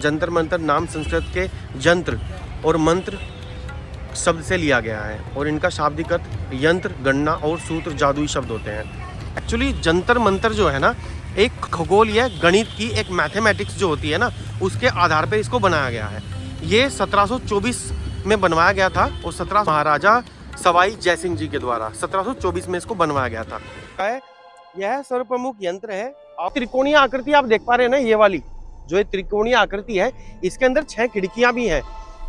जंतर मंतर नाम संस्कृत के जंत्र और मंत्र शब्द से लिया गया है और इनका शाब्दिक अर्थ यंत्र, गणना और सूत्र, जादुई शब्द होते हैं। एक्चुअली जंतर मंतर जो है ना, एक खगोलीय गणित की एक मैथमेटिक्स जो होती है ना, उसके आधार पर इसको बनाया गया है। ये 1724 में बनवाया गया था और 17 महाराजा सवाई जयसिंह जी के द्वारा 1724 में इसको बनवाया गया था। यह सर्वप्रमुख यंत्र है। आप त्रिकोणीय आकृति आप देख पा रहे हैं ना, ये वाली जो ये त्रिकोणीय आकृति है, इसके अंदर 6 खिड़कियां भी हैं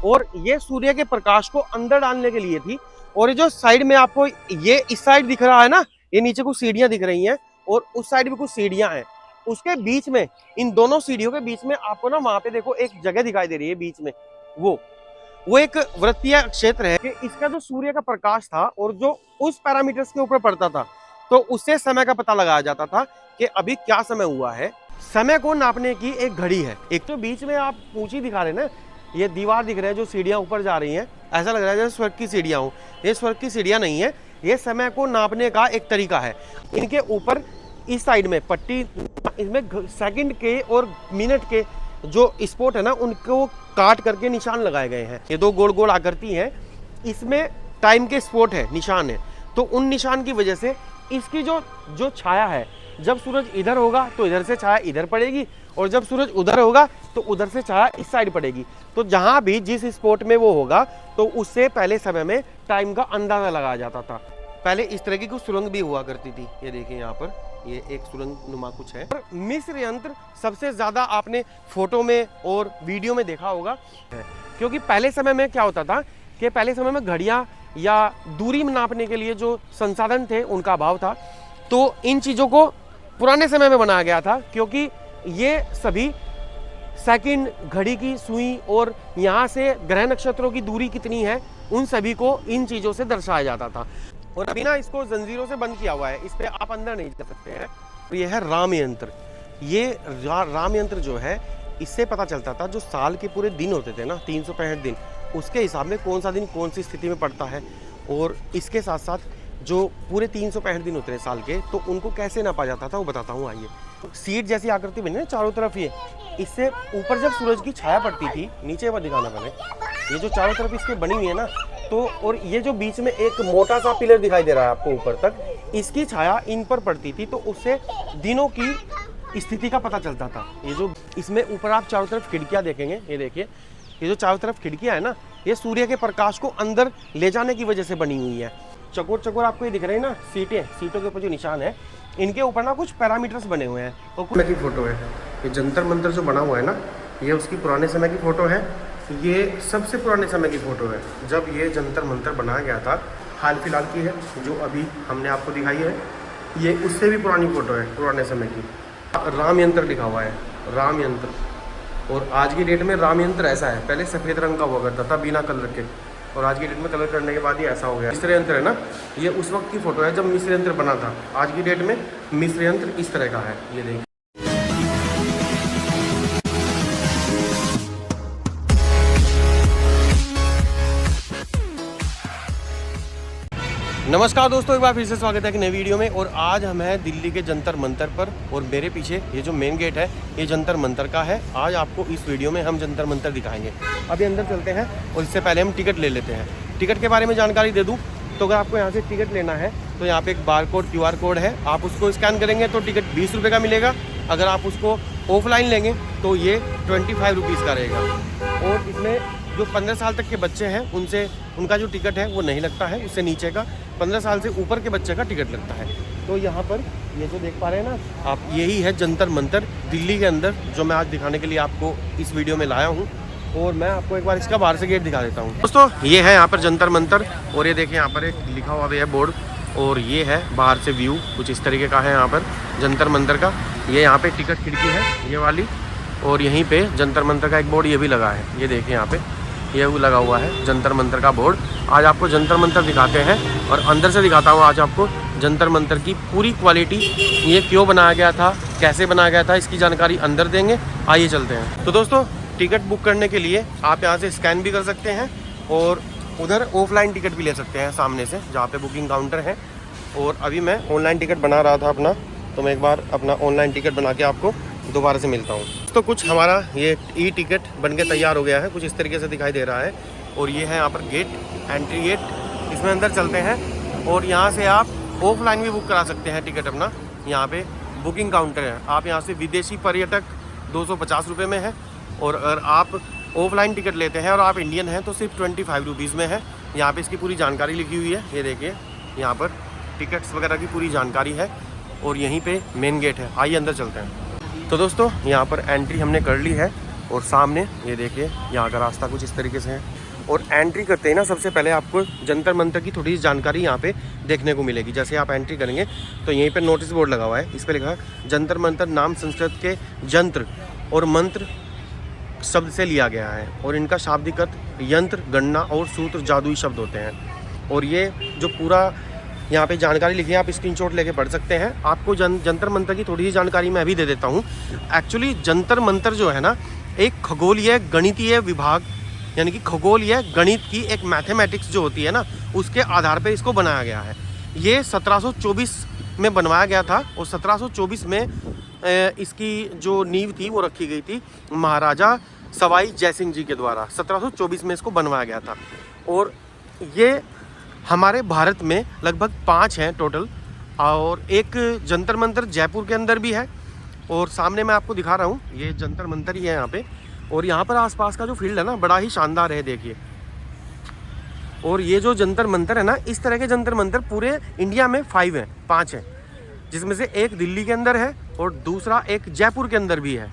और ये सूर्य के प्रकाश को अंदर डालने के लिए थी। और ये जो साइड में आपको ये इस साइड दिख रहा है ना, ये नीचे कुछ सीढ़ियां दिख रही हैं और उस साइड भी कुछ सीढ़ियां हैं। उसके बीच में, इन दोनों सीढ़ियों के बीच में आपको ना वहां पे देखो एक जगह दिखाई दे रही है बीच में, वो एक वृत्तीय क्षेत्र है कि इसका जो सूर्य का प्रकाश था और जो उस पैरामीटर्स के ऊपर पड़ता था, तो उससे समय का पता लगाया जाता था कि अभी क्या समय हुआ है। समय को नापने की एक घड़ी है। एक तो बीच में आप ऊंची दिखा रहे हैं ना, ये दीवार दिख रहे हैं जो सीढ़ियां ऊपर जा रही हैं, ऐसा लग रहा है जैसे स्वर्ग की सीढ़ियां हो। ये स्वर्ग की सीढ़ियां नहीं है, ये समय को नापने का एक तरीका है। इनके ऊपर इस साइड में पट्टी, इसमें सेकंड के और मिनट के जो स्पॉट है ना, उनको काट करके निशान लगाए गए हैं। ये 2 गोल गोल आकृति हैं, इसमें टाइम के स्पॉट है, निशान है। तो उन निशान की वजह से इसकी जो छाया है, जब सूरज इधर होगा तो इधर से छाया इधर पड़ेगी और जब सूरज उधर होगा तो उधर से छाया इस साइड पड़ेगी। तो जहां भी जिस स्पॉट में वो होगा तो उससे पहले समय में टाइम का अंदाजा लगाया जाता था। पहले इस तरह की कुछ सुरंग भी हुआ करती थी। ये देखिए यहाँ पर ये एक सुरंग नुमा कुछ है। और मिस्र यंत्र सबसे ज्यादा आपने फोटो में और वीडियो में देखा होगा, क्योंकि पहले समय में क्या होता था कि पहले समय में घड़ियां या दूरी नापने के लिए जो संसाधन थे उनका अभाव था। तो इन चीजों को पुराने समय में बनाया गया था, क्योंकि ये सभी सेकंड, घड़ी की सुई और यहाँ से ग्रह नक्षत्रों की दूरी कितनी है, उन सभी को इन चीजों से दर्शाया जाता था। और अभी ना इसको जंजीरों से बंद किया हुआ है, इस पे आप अंदर नहीं जा सकते हैं। तो ये है राम यंत्र। ये राम यंत्र जो है, इससे पता चलता था जो साल के पूरे दिन होते थे ना, 365 दिन, उसके हिसाब में कौन सा दिन कौन सी स्थिति में पड़ता है। और इसके साथ साथ जो पूरे 365 दिन होते हैं साल के, तो उनको कैसे नापा जाता था वो बताता हूँ। आइए, सीट जैसी आकृति बनी ना चारों तरफ, ये इससे ऊपर जब सूरज की छाया पड़ती थी, नीचे वो दिखाना पहले, ये जो चारों तरफ इसके बनी हुई है ना, तो और ये जो बीच में एक मोटा सा पिलर दिखाई दे रहा है आपको ऊपर तक, इसकी छाया इन पर पड़ती थी, तो उससे दिनों की स्थिति का पता चलता था। ये जो इसमें ऊपर आप चारों तरफ खिड़कियां देखेंगे, ये देखिए, ये जो चारों तरफ खिड़कियां है ना, ये सूर्य के प्रकाश को अंदर ले जाने की वजह से बनी हुई है। चकोर चकोर आपको ये दिख रहे हैं ना, सीटों के ऊपर जो निशान है, इनके ऊपर ना कुछ पैरामीटर्स बने हुए हैं। और कुछ की फोटो है, ये जंतर मंतर जो बना हुआ है ना, ये उसकी पुराने समय की फोटो है। ये सबसे पुराने समय की फ़ोटो है, जब ये जंतर मंतर बनाया गया था। हाल फिलहाल की है जो अभी हमने आपको दिखाई है, ये उससे भी पुरानी फ़ोटो है, पुराने समय की। राम यंत्र लिखा हुआ है, राम यंत्र। और आज की डेट में राम यंत्र ऐसा है, पहले सफ़ेद रंग का हुआ करता था बिना कलर के, और आज की डेट में कलर करने के बाद ये ऐसा हो गया। मिस्र यंत्र है ना, ये उस वक्त की फ़ोटो है जब मिस्र यंत्र बना था। आज की डेट में मिस्र यंत्र इस तरह का है, ये देखिए। नमस्कार दोस्तों, एक बार फिर से स्वागत है एक नई वीडियो में। और आज हम हैं दिल्ली के जंतर मंतर पर, और मेरे पीछे ये जो मेन गेट है ये जंतर मंतर का है। आज आपको इस वीडियो में हम जंतर मंतर दिखाएंगे। अभी अंदर चलते हैं और इससे पहले हम टिकट ले लेते हैं। टिकट के बारे में जानकारी दे दूँ तो अगर आपको यहाँ से टिकट लेना है तो यहाँ पे एक बार कोड QR कोड है, आप उसको स्कैन करेंगे तो टिकट 20 रुपये का मिलेगा। अगर आप उसको ऑफलाइन लेंगे तो ये 25 रुपीज़ का रहेगा। और इसमें जो 15 साल तक के बच्चे हैं उनका जो टिकट है वो नहीं लगता है, उससे नीचे का 15 साल से ऊपर के बच्चे का टिकट लगता है। तो यहाँ पर ये जो देख पा रहे हैं ना आप, यही है जंतर मंतर दिल्ली के अंदर, जो मैं आज दिखाने के लिए आपको इस वीडियो में लाया हूँ। और मैं आपको एक बार इसका बाहर से गेट दिखा देता हूँ। दोस्तों ये है यहाँ पर जंतर मंतर, और ये देखिए यहाँ पर एक लिखा हुआ भी है बोर्ड, और ये है बाहर से व्यू कुछ इस तरीके का है यहाँ पर जंतर मंतर का। ये यहाँ पे टिकट खिड़की है ये वाली, और यहीं पे जंतर मंतर का एक बोर्ड ये भी लगा है। ये देखिए यहाँ पे ये भी लगा हुआ है जंतर मंतर का बोर्ड। आज आपको जंतर मंतर दिखाते हैं और अंदर से दिखाता हूँ आज आपको जंतर मंतर की पूरी क्वालिटी, ये क्यों बनाया गया था, कैसे बनाया गया था, इसकी जानकारी अंदर देंगे। आइए चलते हैं। तो दोस्तों टिकट बुक करने के लिए आप यहाँ से स्कैन भी कर सकते हैं और उधर ऑफलाइन टिकट भी ले सकते हैं सामने से, जहाँ पे बुकिंग काउंटर है। और अभी मैं ऑनलाइन टिकट बना रहा था अपना, तो मैं एक बार अपना ऑनलाइन टिकट बना के आपको दोबारा से मिलता हूँ। तो कुछ हमारा ये ई टिकट बन के तैयार हो गया है, कुछ इस तरीके से दिखाई दे रहा है। और ये है यहाँ पर गेट, एंट्री गेट, इसमें अंदर चलते हैं। और यहाँ से आप ऑफलाइन भी बुक करा सकते हैं टिकट अपना। यहाँ पे बुकिंग काउंटर है, आप यहाँ से विदेशी पर्यटक 250 रुपये में है। और अगर आप ऑफलाइन टिकट लेते हैं और आप इंडियन हैं तो सिर्फ 25 रुपीज़ में है। यहाँ पे इसकी पूरी जानकारी लिखी हुई है, ये देखिए यहाँ पर टिकट्स वगैरह की पूरी जानकारी है। और यहीं पे मेन गेट है, आइए अंदर चलते हैं। तो दोस्तों यहाँ पर एंट्री हमने कर ली है और सामने ये देखिए यहाँ का रास्ता कुछ इस तरीके से है। और एंट्री करते ही ना सबसे पहले आपको जंतर मंतर की थोड़ी सी जानकारी यहाँ पे देखने को मिलेगी। जैसे आप एंट्री करेंगे तो यहीं पे नोटिस बोर्ड लगा हुआ है, इस पर लिखा है जंतर मंतर नाम संस्कृत के जंत्र और मंत्र शब्द से लिया गया है। और इनका शाब्दिक अर्थ यंत्र, गणना और सूत्र जादुई शब्द होते हैं। और ये जो पूरा यहाँ पे जानकारी लिखी है आप स्क्रीनशॉट लेके पढ़ सकते हैं। आपको जंतर मंतर की थोड़ी सी जानकारी मैं अभी दे देता हूँ। एक्चुअली जंतर मंतर जो है ना एक खगोलीय गणितीय विभाग यानी कि खगोलीय गणित की एक मैथमेटिक्स जो होती है ना उसके आधार पर इसको बनाया गया है। ये 1724 में बनवाया गया था और 1724 में इसकी जो नींव थी वो रखी गई थी महाराजा सवाई जयसिंह जी के द्वारा। 1724 में इसको बनवाया गया था। और ये हमारे भारत में लगभग 5 हैं टोटल। और एक जंतर मंतर जयपुर के अंदर भी है और सामने मैं आपको दिखा रहा हूँ, ये जंतर मंतर ही है यहाँ पे। और यहाँ पर आसपास का जो फील्ड है ना बड़ा ही शानदार है, देखिए। और ये जो जंतर मंतर है ना इस तरह के जंतर मंतर पूरे इंडिया में 5 हैं, जिसमें से एक दिल्ली के अंदर है और दूसरा एक जयपुर के अंदर भी है।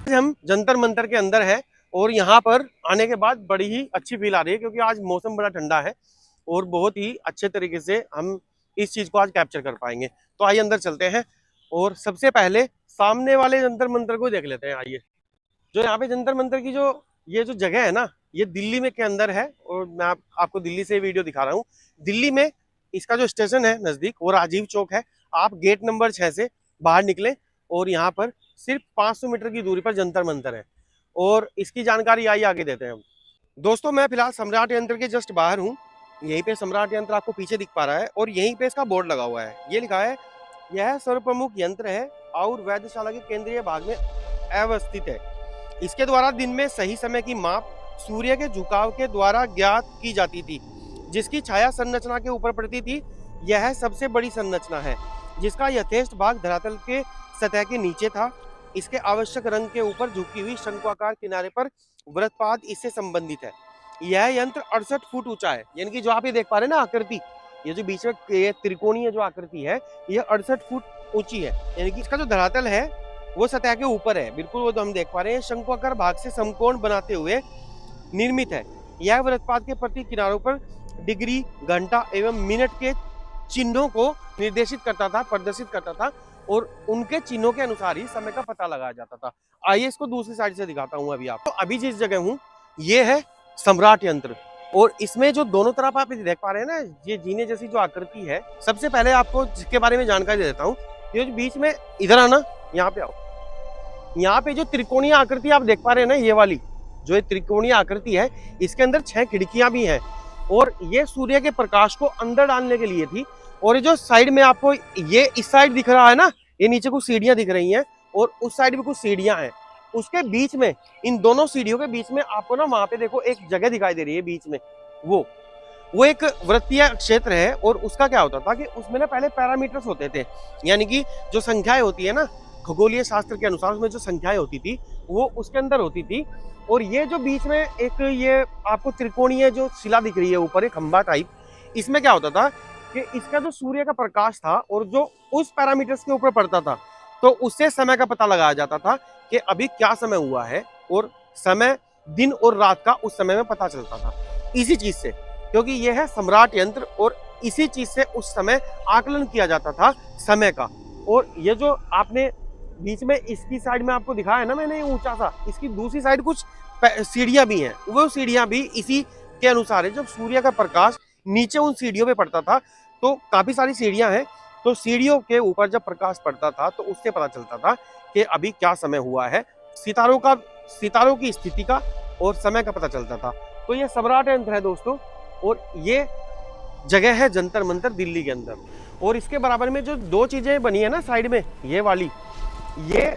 हम जंतर मंतर के अंदर है और यहाँ पर आने के बाद बड़ी ही अच्छी फील आ रही है क्योंकि आज मौसम बड़ा ठंडा है और बहुत ही अच्छे तरीके से हम इस चीज़ को आज कैप्चर कर पाएंगे। तो आइए अंदर चलते हैं और सबसे पहले सामने वाले जंतर मंतर को देख लेते हैं। आइए, जो यहाँ पे जंतर मंतर की ये जो जगह है ना ये दिल्ली में के अंदर है। और मैं आपको दिल्ली से वीडियो दिखा रहा हूँ। दिल्ली में इसका जो स्टेशन है नज़दीक वो राजीव चौक है। आप गेट नंबर 6 से बाहर निकले और यहाँ पर सिर्फ 500 मीटर की दूरी पर जंतर मंतर है। और इसकी जानकारी आइए आगे देते हैं हम। दोस्तों मैं फिलहाल सम्राट यंत्र के जस्ट बाहर हूँ। यहीं पे सम्राट यंत्र आपको पीछे दिख पा रहा है और यहीं पे इसका बोर्ड लगा हुआ है। ये लिखा है यह सर्वप्रमुख यंत्र है और वेधशाला के केंद्रीय भाग में अवस्थित है। इसके द्वारा दिन में सही समय की माप सूर्य के झुकाव के द्वारा ज्ञात की जाती थी, जिसकी छाया संरचना के ऊपर पड़ती थी। यह सबसे बड़ी संरचना है जिसका यथेष्ट भाग धरातल के सतह के नीचे था। इसके आवश्यक रंग के ऊपर झुकी हुई शंक्वाकार किनारे पर वृत्तपाद इससे संबंधित है। यह यंत्र 68 फुट ऊंचा है, यानी कि जो आप ये देख पा रहे हैं ना आकृति, ये जो बीच में ये त्रिकोणीय जो आकृति है ये 68 फुट ऊंची है। यानी कि इसका जो धरातल है वो सतह के ऊपर है, बिल्कुल वो तो हम देख पा रहे हैं। शंक्वाकार भाग से समकोण बनाते हुए निर्मित है। यह वृत्तपाद के प्रति किनारों पर डिग्री, घंटा एवं मिनट के चिन्हों को निर्देशित करता था, प्रदर्शित करता था और उनके चिन्हों के अनुसार ही समय का पता लगाया जाता था। आइए इसको दूसरी साइड से दिखाता हूँ अभी आपको। तो अभी जिस जगह हूँ ये है सम्राट यंत्र और इसमें जो दोनों तरफ आप देख पा रहे हैं ना ये जीने जैसी जो आकृति है। सबसे पहले आपको इसके बारे में जानकारी दे देता हूँ। ये जो बीच में इधर आना, यहाँ पे आओ, यहाँ पे जो त्रिकोणीय आकृति आप देख पा रहे हैं ना ये वाली जो ये त्रिकोणीय आकृति है इसके अंदर 6 खिड़कियां भी हैं और ये सूर्य के प्रकाश को अंदर डालने के लिए थी। और ये जो साइड में आपको ये इस साइड दिख रहा है ना, ये नीचे कुछ सीढ़ियां दिख रही हैं और उस साइड भी कुछ सीढ़ियां हैं। उसके बीच में इन दोनों सीढ़ियों के बीच में आपको ना वहां पे देखो एक जगह दिखाई दे रही है बीच में, वो एक वृत्तीय क्षेत्र है। और उसका क्या होता था कि उसमें ना पहले पैरामीटर्स होते थे, यानी कि जो संख्याएं होती है ना खगोलीय शास्त्र के अनुसार उसमें जो संख्याएं होती थी वो उसके अंदर होती थी। और ये जो बीच में एक ये आपको त्रिकोणीय जो शिला दिख रही है ऊपर एक खंबा टाइप, इसमें क्या होता था कि इसका जो सूर्य का प्रकाश था और जो उस पैरामीटर्स के ऊपर पड़ता था तो उससे समय का पता लगाया जाता था कि अभी क्या समय हुआ है। और समय दिन और रात का उस समय में पता चलता था इसी चीज से, क्योंकि यह है सम्राट यंत्र और इसी चीज से उस समय आकलन किया जाता था समय का। और ये जो आपने बीच में इसकी साइड में आपको दिखाया है ना मैंने ऊंचा सा, इसकी दूसरी साइड कुछ सीढ़ियां भी हैं, वो सीढ़ियां भी इसी के अनुसार है। जब सूर्य का प्रकाश नीचे उन सीढ़ियों पे पड़ता था तो काफी सारी सीढ़ियां हैं, तो सीढ़ियों के ऊपर जब प्रकाश पड़ता था तो उससे पता चलता था कि अभी क्या समय हुआ है, सितारों की स्थिति का और समय का पता चलता था। तो ये सम्राट यंत्र है दोस्तों और ये जगह है जंतर मंतर दिल्ली के अंदर। और इसके बराबर में जो 2 चीजें बनी है ना साइड में, ये वाली, ये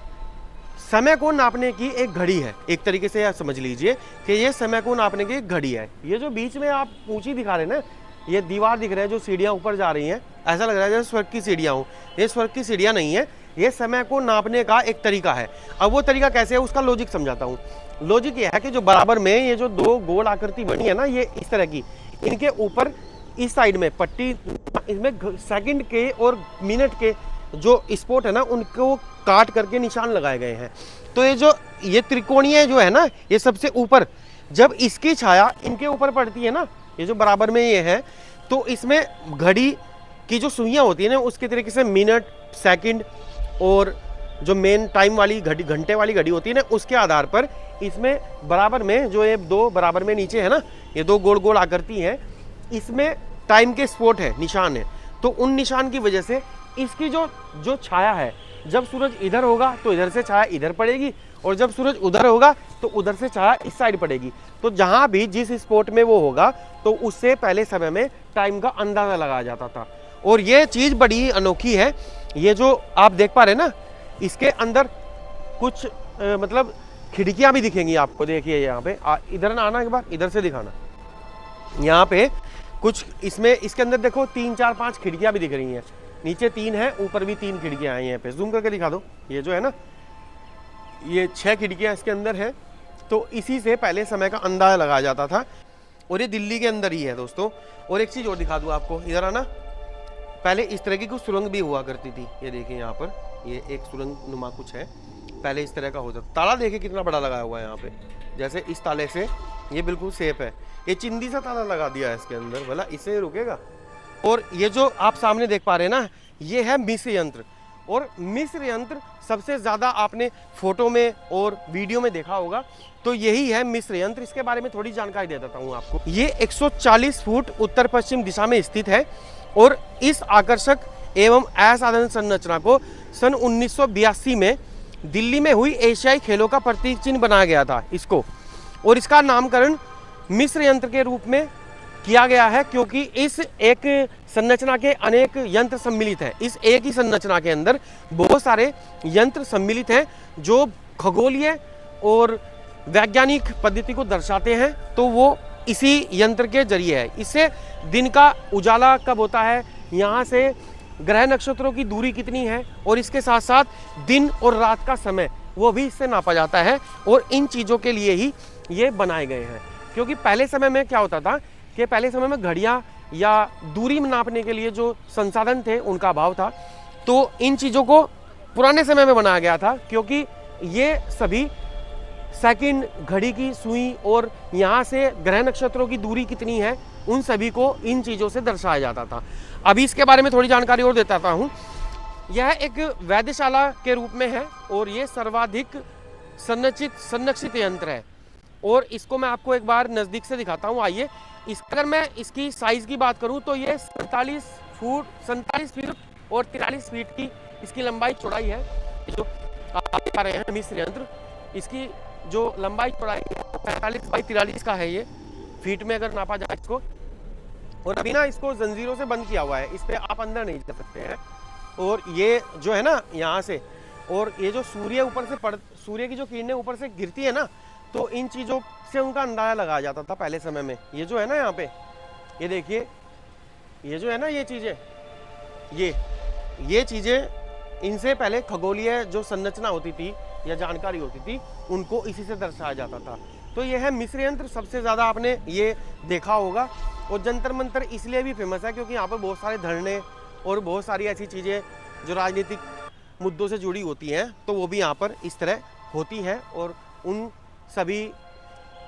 समय को नापने की एक घड़ी है, एक तरीके से आप समझ लीजिए कि ये समय को नापने की एक घड़ी है। ये जो बीच में आप ऊंची दिखा रहे हैं ना, ये दीवार दिख रहा है जो सीढ़ियाँ ऊपर जा रही हैं, ऐसा लग रहा है जैसे स्वर्ग की सीढ़ियाँ हो। ये स्वर्ग की सीढ़ियाँ नहीं है, ये समय को नापने का एक तरीका है। अब वो तरीका कैसे है उसका लॉजिक समझाता हूँ। लॉजिक ये है कि जो बराबर में ये जो दो गोल आकृति बनी है ना, ये इस तरह की, इनके ऊपर इस साइड में पट्टी, इसमें सेकंड के और मिनट के जो स्पॉट है ना, उनको काट करके निशान लगाए गए हैं। तो ये त्रिकोणीय जो है ना, ये सबसे ऊपर जब इसकी छाया इनके ऊपर पड़ती है ना, ये जो बराबर में ये है, तो इसमें घड़ी की जो सुइयां होती है ना, उसके तरीके से मिनट, सेकंड और जो मेन टाइम वाली घड़ी, घंटे वाली घड़ी होती है ना, उसके आधार पर इसमें बराबर में जो ये दो बराबर में नीचे है ना, ये दो गोल गोल आकृति हैं, इसमें टाइम के स्पॉट है, निशान है। तो उन निशान की वजह से इसकी जो छाया है, जब सूरज इधर होगा तो इधर से छाया इधर पड़ेगी, और जब सूरज उधर होगा तो उधर से छाया इस साइड पड़ेगी। तो जहां भी जिस स्पॉट में वो होगा, तो उससे पहले समय में टाइम का अंदाजा लगाया जाता था। और ये चीज बड़ी अनोखी है। ये जो आप देख पा रहे हैं ना, इसके अंदर कुछ मतलब खिड़कियां भी दिखेंगी आपको। देखिए यहाँ पे इधर ना आना, एक बार इधर से दिखाना। यहाँ पे कुछ इसमें, इसके अंदर देखो 3 4 5 खिड़कियां भी दिख रही हैं। नीचे 3 है, ऊपर भी 3 खिड़कियां हैं। यहाँ पे जूम करके दिखा दो। ये जो है ना, ये 6 खिड़कियां इसके अंदर है। तो इसी से पहले समय का अंदाजा लगाया जाता था, और ये दिल्ली के अंदर ही है दोस्तों। और एक चीज और दिखा दूं आपको, इधर आना। पहले इस तरह की कुछ सुरंग भी हुआ करती थी। ये देखिए यहाँ पर, ये एक सुरंग नुमा कुछ है, पहले इस तरह का होता था। ताला देखिए कितना बड़ा लगाया हुआ है यहाँ पे, जैसे इस ताले से ये बिल्कुल सेफ है। ये चिंदी सा ताला लगा दिया है इसके अंदर, भला इससे रुकेगा। और ये जो आप सामने देख पा रहे हैं ना, ये है मिस्र यंत्र। और मिस्र यंत्र सबसे ज़्यादा आपने फोटो में और वीडियो में देखा होगा, तो यही है मिस्र यंत्र। इसके बारे में थोड़ी जानकारी दे देता हूँ आपको। ये 140 फुट उत्तर पश्चिम दिशा में स्थित है, और इस आकर्षक एवं असाधारण संरचना को सन 1982 में दिल्ली में हुई एशियाई खेलों का प्रतीक चिन्ह बनाया गया था इसको। और इसका नामकरण मिस्र यंत्र के रूप में किया गया है, क्योंकि इस एक संरचना के अनेक यंत्र सम्मिलित हैं। इस एक ही संरचना के अंदर बहुत सारे यंत्र सम्मिलित हैं जो खगोलीय और वैज्ञानिक पद्धति को दर्शाते हैं। तो वो इसी यंत्र के जरिए है। इससे दिन का उजाला कब होता है, यहाँ से ग्रह नक्षत्रों की दूरी कितनी है, और इसके साथ साथ दिन और रात का समय वो भी इससे नापा जाता है। और इन चीज़ों के लिए ही ये बनाए गए हैं। क्योंकि पहले समय में क्या होता था कि पहले समय में घड़ियाँ या दूरी नापने के लिए जो संसाधन थे उनका अभाव था। तो इन चीज़ों को पुराने समय में बनाया गया था, क्योंकि ये सभी सेकंड, घड़ी की सुई और यहाँ से ग्रह नक्षत्रों की दूरी कितनी है, उन सभी को इन चीज़ों से दर्शाया जाता था। अभी इसके बारे में थोड़ी जानकारी और देता हूँ। यह एक वैद्यशाला के रूप में है, और ये सर्वाधिक संरक्षित यंत्र है। और इसको मैं आपको एक बार नज़दीक से दिखाता हूँ। आइए, अगर मैं इसकी साइज़ की बात करूँ तो ये 47 फीट और 43 फीट की इसकी लंबाई चौड़ाई है। जो आप देख पा रहे हैं मिस्र यंत्र, इसकी जो लंबाई चौड़ाई 45 बाई 43 का है। ये फीट में अगर नापा जाए इसको। और अभी ना इसको जंजीरों से बंद किया हुआ है, इस पर आप अंदर नहीं जा सकते हैं। और ये जो है ना यहाँ से, और ये जो सूर्य की जो किरणें ऊपर से गिरती है ना, तो इन चीज़ों से उनका अंदाजा लगाया जाता था पहले समय में। ये जो है ना यहाँ पे, ये देखिए, ये जो है ना ये चीज़ें, ये चीज़ें, इनसे पहले खगोलीय जो संरचना होती थी या जानकारी होती थी, उनको इसी से दर्शाया जाता था। तो ये है मिस्र यंत्र। सबसे ज़्यादा आपने ये देखा होगा। और जंतर मंतर इसलिए भी फेमस है क्योंकि यहाँ पर बहुत सारे धरने और बहुत सारी ऐसी चीज़ें जो राजनीतिक मुद्दों से जुड़ी होती हैं, तो वो भी यहाँ पर इस तरह होती हैं। और उन सभी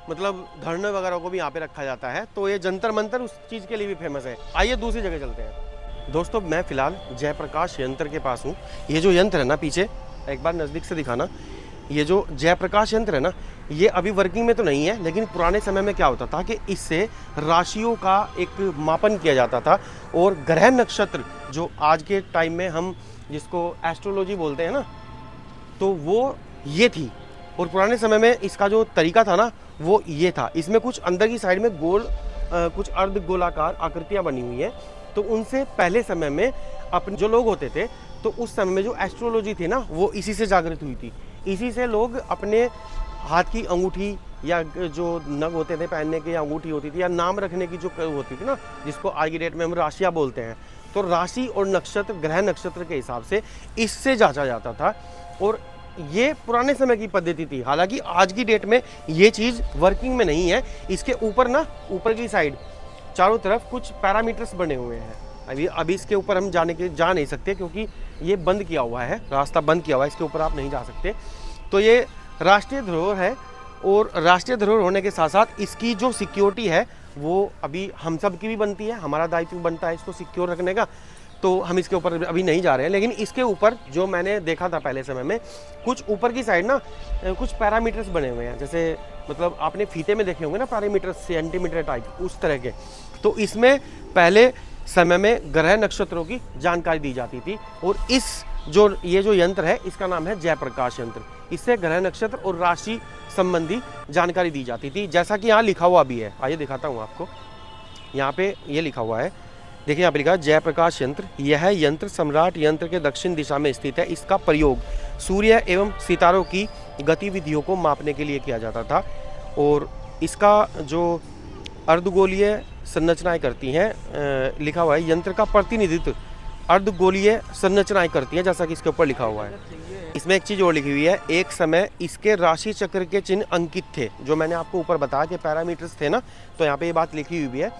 मतलब धरने वगैरह को भी यहाँ पे रखा जाता है। तो ये जंतर मंतर उस चीज़ के लिए भी फेमस है। आइए दूसरी जगह चलते हैं। दोस्तों, मैं फ़िलहाल जयप्रकाश यंत्र के पास हूँ। ये जो यंत्र है ना, पीछे एक बार नज़दीक से दिखाना। ये जो जयप्रकाश यंत्र है ना, ये अभी वर्किंग में तो नहीं है, लेकिन पुराने समय में क्या होता था कि इससे राशियों का एक मापन किया जाता था। और ग्रह नक्षत्र जो आज के टाइम में हम जिसको एस्ट्रोलॉजी बोलते हैं ना, तो वो ये थी। और पुराने समय में इसका जो तरीका था ना, वो ये था। इसमें कुछ अंदर की साइड में गोल कुछ अर्ध गोलाकार आकृतियाँ बनी हुई हैं। तो उनसे पहले समय में अपने जो लोग होते थे, तो उस समय में जो एस्ट्रोलॉजी थी ना, वो इसी से जागृत हुई थी। इसी से लोग अपने हाथ की अंगूठी या जो नग होते थे पहनने के, या अंगूठी होती थी, या नाम रखने की जो होती थी ना, जिसको आज की डेट में हम राशियाँ बोलते हैं, तो राशि और नक्षत्र, ग्रह नक्षत्र के हिसाब से इससे जांचा जाता था। और ये पुराने समय की पद्धति थी। हालांकि आज की डेट में ये चीज़ वर्किंग में नहीं है। इसके ऊपर ना, ऊपर की साइड चारों तरफ कुछ पैरामीटर्स बने हुए हैं। अभी इसके ऊपर हम जा नहीं सकते, क्योंकि ये बंद किया हुआ है, रास्ता बंद किया हुआ है, इसके ऊपर आप नहीं जा सकते। तो ये राष्ट्रीय धरोहर है, और राष्ट्रीय धरोहर होने के साथ साथ इसकी जो सिक्योरिटी है वो अभी हम सब की भी बनती है, हमारा दायित्व बनता है इसको सिक्योर रखने का। तो हम इसके ऊपर अभी नहीं जा रहे हैं। लेकिन इसके ऊपर जो मैंने देखा था पहले समय में, कुछ ऊपर की साइड ना कुछ पैरामीटर्स बने हुए हैं, जैसे मतलब आपने फीते में देखे होंगे ना पैरामीटर्स, सेंटीमीटर टाइप, उस तरह के। तो इसमें पहले समय में ग्रह नक्षत्रों की जानकारी दी जाती थी। और ये जो यंत्र है इसका नाम है जयप्रकाश यंत्र। इससे ग्रह नक्षत्र और राशि संबंधी जानकारी दी जाती थी, जैसा कि यहाँ लिखा हुआ भी है। आइए दिखाता हूँ आपको। यहाँ पे ये लिखा हुआ है, देखिए यहाँ पे लिखा है जयप्रकाश यंत्र। यह यंत्र सम्राट यंत्र के दक्षिण दिशा में स्थित है। इसका प्रयोग सूर्य एवं सितारों की गतिविधियों को मापने के लिए किया जाता था। और इसका जो अर्धगोलीय संरचनाएं करती हैं, लिखा हुआ है यंत्र का प्रतिनिधित्व अर्धगोलीय संरचनाएं करती हैं, जैसा कि इसके ऊपर लिखा हुआ है। इसमें एक चीज़ और लिखी हुई है, एक समय इसके राशि चक्र के चिन्ह अंकित थे। जो मैंने आपको ऊपर बताया कि पैरामीटर्स थे ना, तो यहाँ पे ये बात लिखी हुई भी है।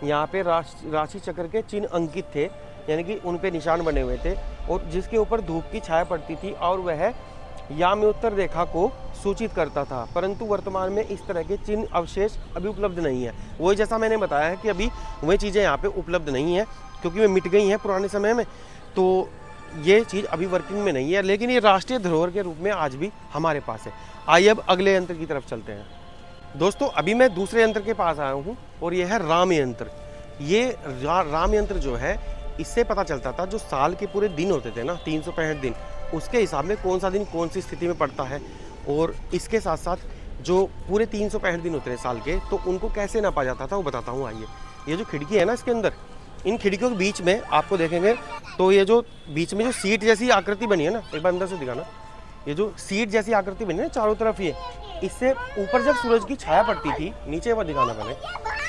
यहाँ पे राशि चक्र के चिन्ह अंकित थे, यानी कि उन पे निशान बने हुए थे, और जिसके ऊपर धूप की छाया पड़ती थी, और वह याम्योत्तर रेखा को सूचित करता था। परंतु वर्तमान में इस तरह के चिन्ह अवशेष अभी उपलब्ध नहीं है। वही जैसा मैंने बताया है कि अभी वही चीज़ें यहाँ पे उपलब्ध नहीं है, क्योंकि वे मिट गई हैं पुराने समय में। तो ये चीज़ अभी वर्किंग में नहीं है, लेकिन ये राष्ट्रीय धरोहर के रूप में आज भी हमारे पास है। आइए अब अगले यंत्र की तरफ चलते हैं। दोस्तों अभी मैं दूसरे यंत्र के पास आया हूँ, और ये है राम यंत्र। ये राम यंत्र जो है, इससे पता चलता था जो साल के पूरे दिन होते थे ना, 365 दिन, उसके हिसाब में कौन सा दिन कौन सी स्थिति में पड़ता है। और इसके साथ साथ जो पूरे 365 दिन होते हैं साल के, तो उनको कैसे नापा जाता था वो बताता हूँ। आइए, ये जो खिड़की है ना, इसके अंदर, इन खिड़कियों के बीच में आपको देखेंगे तो ये जो बीच में जो सीट जैसी आकृति बनी है ना, एक बार अंदर से दिखाना, ये जो सीट जैसी आकृति बनी है ना चारों तरफ, ये इससे ऊपर जब सूरज की छाया पड़ती थी, नीचे बार दिखाना पहले,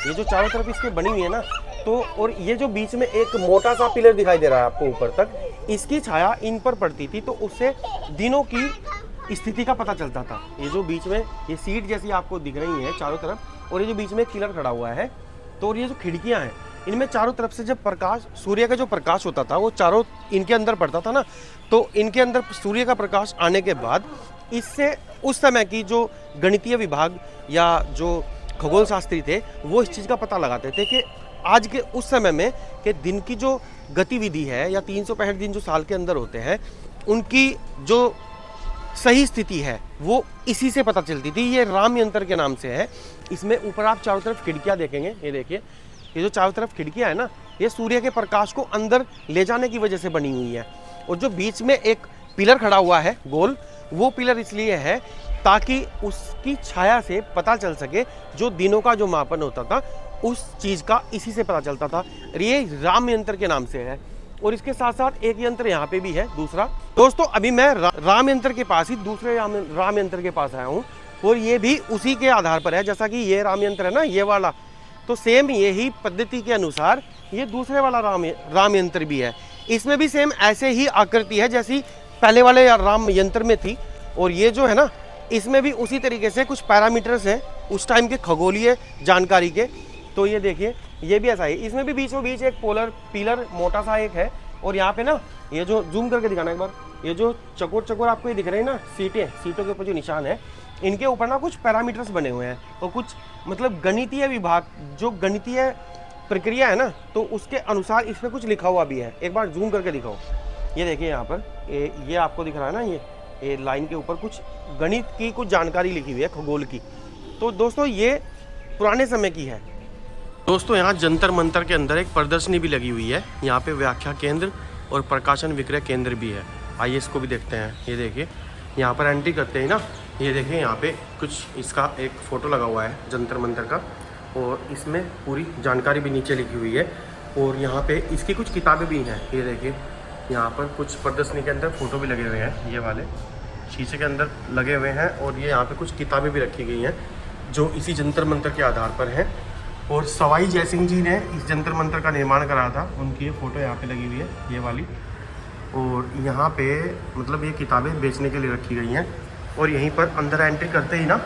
ये जो चारों तरफ इसके बनी हुई है ना, तो और ये जो बीच में एक मोटा सा पिलर दिखाई दे रहा है आपको ऊपर तक, इसकी छाया इन पर पड़ती थी, तो उससे दिनों की स्थिति का पता चलता था। ये जो बीच में ये सीट जैसी आपको दिख रही है चारों तरफ, और ये जो बीच में एक पिलर खड़ा हुआ है, तो ये जो खिड़कियां हैं, इनमें चारों तरफ से जब प्रकाश, सूर्य का जो प्रकाश होता था वो चारों इनके अंदर पड़ता था ना, तो इनके अंदर सूर्य का प्रकाश आने के बाद इससे उस समय की जो गणितीय विभाग या जो खगोल शास्त्री थे, वो इस चीज़ का पता लगाते थे कि आज के उस समय में कि दिन की जो गतिविधि है, या 365 दिन जो साल के अंदर होते हैं, उनकी जो सही स्थिति है वो इसी से पता चलती थी। ये राम यंत्र के नाम से है। इसमें ऊपर आप चारों तरफ खिड़कियाँ देखेंगे, ये देखिए, ये जो चारों तरफ खिड़कियाँ है ना, ये सूर्य के प्रकाश को अंदर ले जाने की वजह से बनी हुई है। और जो बीच में एक पिलर खड़ा हुआ है गोल, वो पिलर इसलिए है ताकि उसकी छाया से पता चल सके जो दिनों का जो मापन होता था, उस चीज़ का इसी से पता चलता था। ये राम यंत्र के नाम से है। और इसके साथ साथ एक यंत्र यहाँ पे भी है दूसरा। दोस्तों अभी मैं राम यंत्र के पास ही दूसरे राम यंत्र के पास आया हूँ, और ये भी उसी के आधार पर है। जैसा कि ये राम यंत्र है ना, ये वाला, तो सेम यही पद्धति के अनुसार ये दूसरे वाला राम यंत्र भी है। इसमें भी सेम ऐसे ही आकृति है जैसी पहले वाले राम यंत्र में थी। और ये जो है ना, इसमें भी उसी तरीके से कुछ पैरामीटर्स हैं उस टाइम के खगोलीय जानकारी के। तो ये देखिए, ये भी ऐसा ही, इसमें भी बीचों बीच एक पिलर मोटा सा एक है। और यहाँ पे ना, ये जो जूम करके दिखाना एक बार, ये जो चकोर आपको ये दिख रहे हैं ना, सीटों के ऊपर जो निशान है, इनके ऊपर ना कुछ पैरामीटर्स बने हुए हैं, और कुछ मतलब गणितीय विभाग, जो गणितीय प्रक्रिया है ना, तो उसके अनुसार इसमें कुछ लिखा हुआ भी है। एक बार जूम करके दिखाओ, ये देखिए यहाँ पर, ये आपको दिख रहा है ना, ये लाइन के ऊपर कुछ गणित की कुछ जानकारी लिखी हुई है, खगोल की। तो दोस्तों ये पुराने समय की है। दोस्तों यहाँ जंतर मंतर के अंदर एक प्रदर्शनी भी लगी हुई है। यहाँ पे व्याख्या केंद्र और प्रकाशन विक्रय केंद्र भी है। आइए इसको भी देखते हैं। ये देखिए, यहाँ पर एंट्री करते हैं ना, ये देखिए यहाँ पे कुछ इसका एक फ़ोटो लगा हुआ है जंतर मंतर का, और इसमें पूरी जानकारी भी नीचे लिखी हुई है। और यहाँ पे इसकी कुछ किताबें भी हैं। ये देखिए, यहाँ पर कुछ प्रदर्शनी के अंदर फ़ोटो भी लगे हुए हैं, ये वाले। शीशे के अंदर लगे हुए हैं और ये यहाँ पे कुछ किताबें भी रखी गई हैं जो इसी जंतर मंतर के आधार पर हैं। और सवाई जयसिंह जी ने इस जंतर मंतर का निर्माण कराया था, उनकी ये फ़ोटो यहाँ पे लगी हुई है, ये वाली। और यहाँ पे मतलब ये किताबें बेचने के लिए रखी गई हैं। और यहीं पर अंदर एंट्री करते ही ना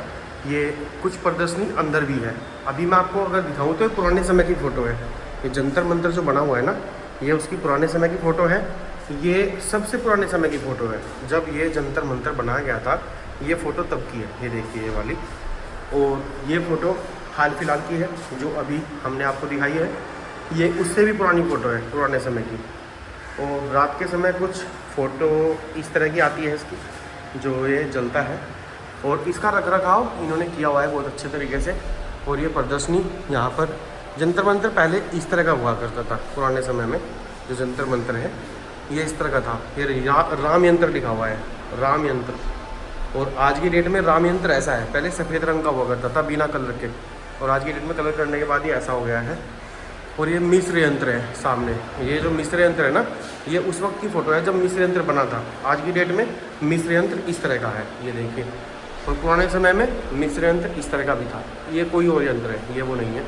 ये कुछ प्रदर्शनी अंदर भी है। अभी मैं आपको अगर दिखाऊँ तो पुराने समय की फ़ोटो है। ये जंतर मंतर जो बना हुआ है ना, ये उसकी पुराने समय की फ़ोटो है। ये सबसे पुराने समय की फ़ोटो है, जब ये जंतर मंतर बनाया गया था। ये फ़ोटो तब की है, ये देखिए ये वाली। और ये फ़ोटो हाल फिलहाल की है जो अभी हमने आपको दिखाई है। ये उससे भी पुरानी फ़ोटो है, पुराने समय की। और रात के समय कुछ फ़ोटो इस तरह की आती है इसकी, जो ये जलता है। और इसका रख रखाव इन्होंने किया हुआ है बहुत अच्छे तरीके से। और ये प्रदर्शनी यहाँ पर जंतर मंतर पहले इस तरह का हुआ करता था पुराने समय में। जो जंतर मंतर है ये इस तरह का था। ये राम यंत्र लिखा हुआ है, राम यंत्र। और आज की डेट में राम यंत्र ऐसा है, पहले सफ़ेद रंग का हुआ करता था बिना कलर के, और आज की डेट में कलर करने के बाद ये ऐसा हो गया है। और ये मिस्र यंत्र है सामने, ये जो मिस्र यंत्र है ना, ये उस वक्त की फ़ोटो है जब मिस्र यंत्र बना था। आज की डेट में मिस्र यंत्र इस तरह का है, ये देखिए। और पुराने समय में मिस्र यंत्र इस तरह का भी था। ये कोई और यंत्र है, ये वो नहीं है।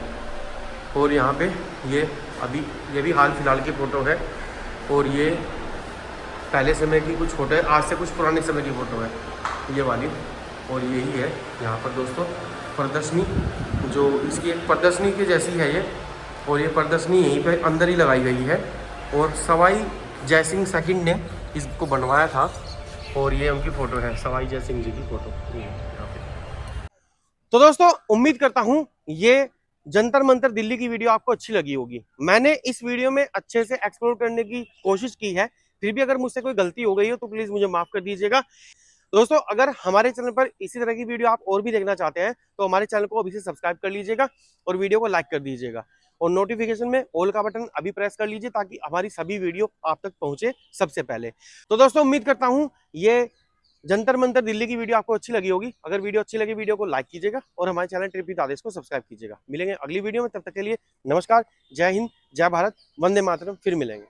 और यहाँ पे ये भी हाल फिलहाल की फ़ोटो है। और ये पहले समय की कुछ फ़ोटो है, आज से कुछ पुराने समय की फ़ोटो है ये वाली। और यही है यहाँ पर दोस्तों प्रदर्शनी, जो इसकी एक प्रदर्शनी की जैसी है ये। और ये प्रदर्शनी यहीं पे अंदर ही लगाई गई है। और सवाई जयसिंह सेकंड ने इसको बनवाया था। और ये उनकी फ़ोटो है, सवाई जयसिंह जी की फ़ोटो यहाँ पे। तो दोस्तों उम्मीद करता हूँ ये जंतर मंतर दिल्ली की वीडियो आपको अच्छी लगी होगी। मैंने इस वीडियो में अच्छे से एक्सप्लोर करने की कोशिश की है, फिर भी अगर मुझसे कोई गलती हो गई हो तो प्लीज़ मुझे माफ़ कर दीजिएगा। दोस्तों अगर हमारे चैनल पर इसी तरह की वीडियो आप और भी देखना चाहते हैं तो हमारे चैनल को अभी से सब्सक्राइब कर लीजिएगा और वीडियो को लाइक कर दीजिएगा। और नोटिफिकेशन में ऑल का बटन अभी प्रेस कर लीजिए ताकि हमारी सभी वीडियो आप तक पहुंचे सबसे पहले। तो दोस्तों उम्मीद करता हूं ये जंतर मंतर दिल्ली की वीडियो आपको अच्छी लगी होगी। अगर वीडियो अच्छी लगी वीडियो को लाइक कीजिएगा और हमारे चैनल ट्रिप विद आदेश को सब्सक्राइब कीजिएगा। मिलेंगे अगली वीडियो में, तब तक के लिए नमस्कार, जय हिंद, जय भारत, वंदे मातरम। फिर मिलेंगे।